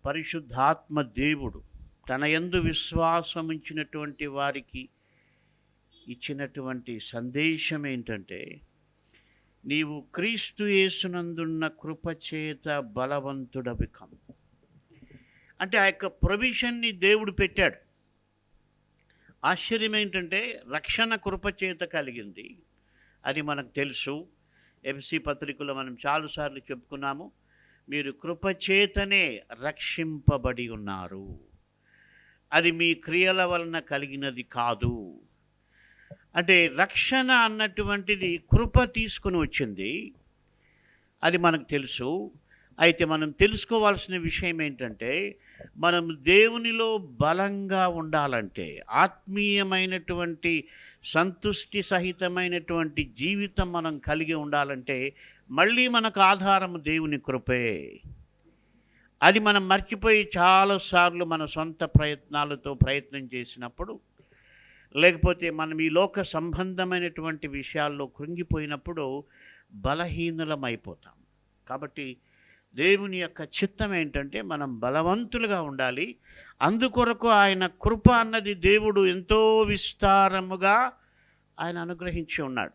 పరిశుద్ధాత్మ దేవుడు తన యందు విశ్వాసముంచినటువంటి వారికి ఇచ్చినటువంటి సందేశం ఏంటంటే, నీవు క్రీస్తు యేసునందున్న కృపచేత బలవంతుడవి కమ్ము. అంటే ఆ యొక్క ప్రొవిజన్ని దేవుడు పెట్టాడు. ఆశ్చర్యం ఏంటంటే రక్షణ కృపచేత కలిగింది, అది మనకు తెలుసు. ఎఫ్ఎస్సి పత్రికలో మనం చాలాసార్లు చెప్పుకున్నాము, మీరు కృపచేతనే రక్షింపబడి ఉన్నారు, అది మీ క్రియల వలన కలిగినది కాదు. అంటే రక్షణ అన్నటువంటిది కృప తీసుకుని వచ్చింది, అది మనకు తెలుసు. అయితే మనం తెలుసుకోవాల్సిన విషయం ఏంటంటే, మనం దేవునిలో బలంగా ఉండాలంటే, ఆత్మీయమైనటువంటి సంతుష్టి సహితమైనటువంటి జీవితం మనం కలిగి ఉండాలంటే, మళ్ళీ మనకు ఆధారం దేవుని కృపే. అది మనం మర్చిపోయి చాలాసార్లు మన సొంత ప్రయత్నాలతో ప్రయత్నం చేసినప్పుడు, లేకపోతే మనం ఈ లోక సంబంధమైనటువంటి విషయాల్లో కృంగిపోయినప్పుడు బలహీనులమైపోతాం. కాబట్టి దేవుని యొక్క చిత్తం ఏంటంటే మనం బలవంతులుగా ఉండాలి. అందుకొరకు ఆయన కృప అన్నది దేవుడు ఎంతో విస్తారముగా ఆయన అనుగ్రహించి ఉన్నాడు.